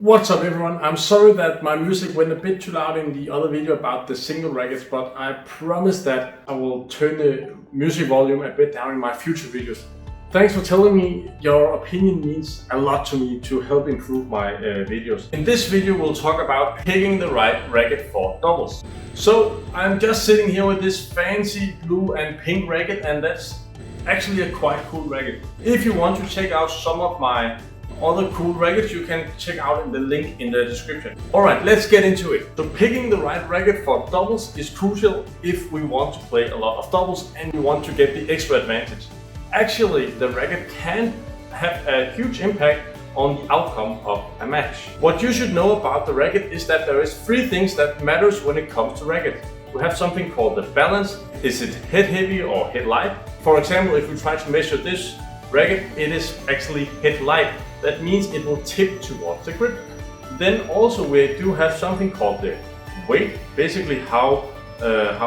What's up everyone? I'm sorry that my music went a bit too loud in the other video about the single rackets, but I promise that I will turn the music volume a bit down in my future videos. Thanks for telling me. Your opinion means a lot to me to help improve my videos. In this video we'll talk about picking the right racket for doubles. So I'm just sitting here with this fancy blue and pink racket, and that's actually a quite cool racket. If you want to check out some of my other cool rackets, you can check out in the link in the description. Alright, let's get into it. So picking the right racket for doubles is crucial if we want to play a lot of doubles and we want to get the extra advantage. Actually, the racket can have a huge impact on the outcome of a match. What you should know about the racket is that there is three things that matters when it comes to racket. We have something called the balance. Is it head heavy or head light? For example, if we try to measure this racket, it is actually head light. That means it will tip towards the grip. Then also we do have something called the weight, basically how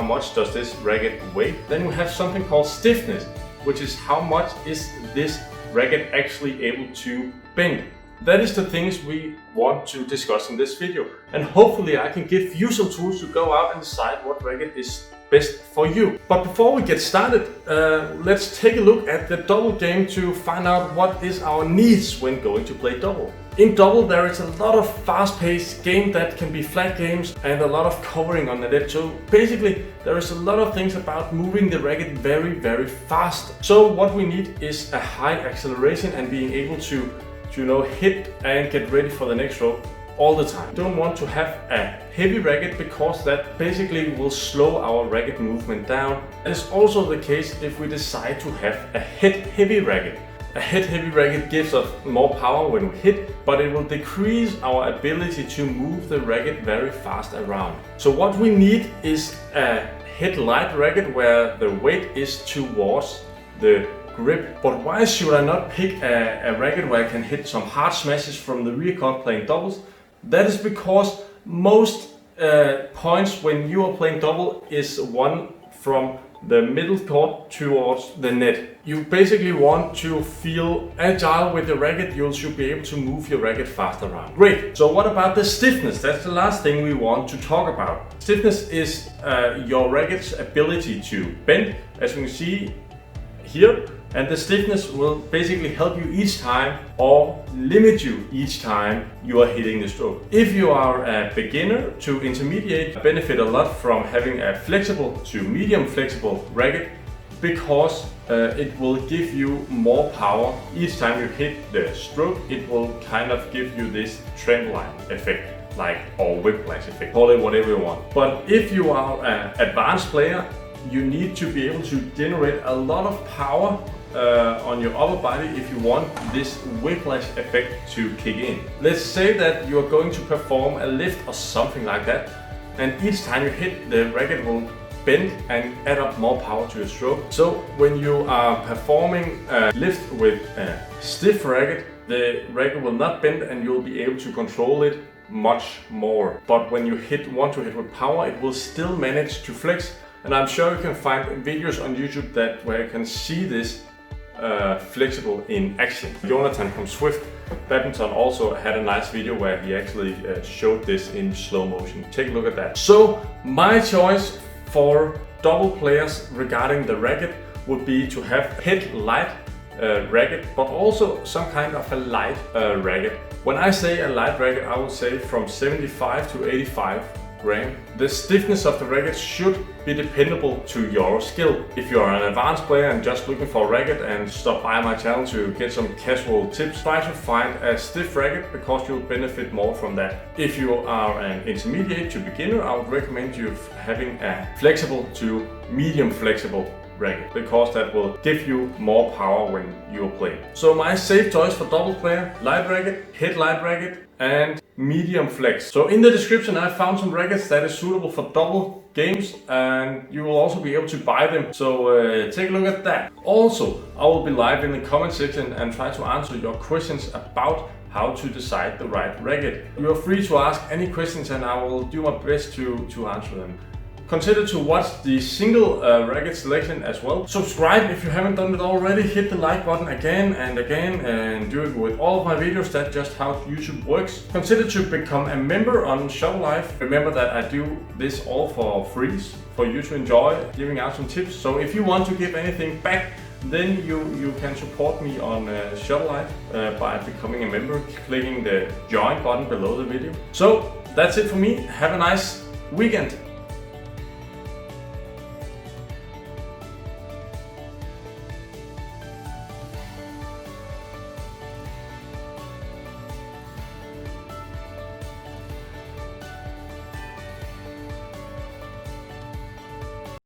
much does this racket weigh. Then we have something called stiffness, which is how much is this racket actually able to bend. That is the things we want to discuss in this video, and hopefully I can give you some tools to go out and decide what racket is best for you. But before we get started, let's take a look at the double game to find out what is our needs when going to play double. In double there is a lot of fast-paced game that can be flat games and a lot of covering on the net. So basically there is a lot of things about moving the racket very fast. So what we need is a high acceleration and being able to hit and get ready for the next stroke all the time. Don't want to have a heavy racket because that basically will slow our racket movement down. That is also the case if we decide to have a head heavy racket. A head heavy racket gives us more power when we hit, but it will decrease our ability to move the racket very fast around. So what we need is a head light racket where the weight is towards the grip. But why should I not pick a racket where I can hit some hard smashes from the rear court playing doubles? That is because most points when you are playing double is one from the middle court towards the net. You basically want to feel agile with the racket. You should be able to move your racket fast around. Great. So what about the stiffness? That's the last thing we want to talk about. Stiffness is your racket's ability to bend, as you can see here, and the stiffness will basically help you each time or limit you each time you are hitting the stroke. If you are a beginner to intermediate, benefit a lot from having a flexible to medium flexible racket because it will give you more power each time you hit the stroke. It will kind of give you this trampoline effect, or whiplash effect, call it whatever you want. But if you are an advanced player, you need to be able to generate a lot of power on your upper body if you want this whiplash effect to kick in. Let's say that you are going to perform a lift or something like that, and each time you hit, the racket will bend and add up more power to your stroke. So when you are performing a lift with a stiff racket, the racket will not bend and you'll be able to control it much more. But when you want to hit with power, it will still manage to flex. And I'm sure you can find videos on YouTube where you can see this flexible in action. Jonathan from Swift Badminton also had a nice video where he actually showed this in slow motion. Take a look at that. So my choice for double players regarding the racket would be to have head light racket, but also some kind of a light racket. When I say a light racket, I would say from 75 to 85 gram. The stiffness of the racket should be dependable to your skill. If you are an advanced player and just looking for a racket and stop by my channel to get some casual tips, try to find a stiff racket because you'll benefit more from that. If you are an intermediate to beginner, I would recommend you having a flexible to medium flexible racket because that will give you more power when you're playing. So my safe choice for double player: light racket, head light racket and medium flex. So in the description I found some rackets that is suitable for double games, and you will also be able to buy them. So take a look at that. Also, I will be live in the comment section and try to answer your questions about how to decide the right racket. You are free to ask any questions and I will do my best to answer them. Consider to watch the single racket selection as well. Subscribe if you haven't done it already. Hit the like button again and again, and do it with all of my videos. That's just how YouTube works. Consider to become a member on Shuttle Life. Remember that I do this all for free, for you to enjoy, giving out some tips. So if you want to give anything back, then you can support me on Shuttle Life by becoming a member, clicking the join button below the video. So that's it for me. Have a nice weekend.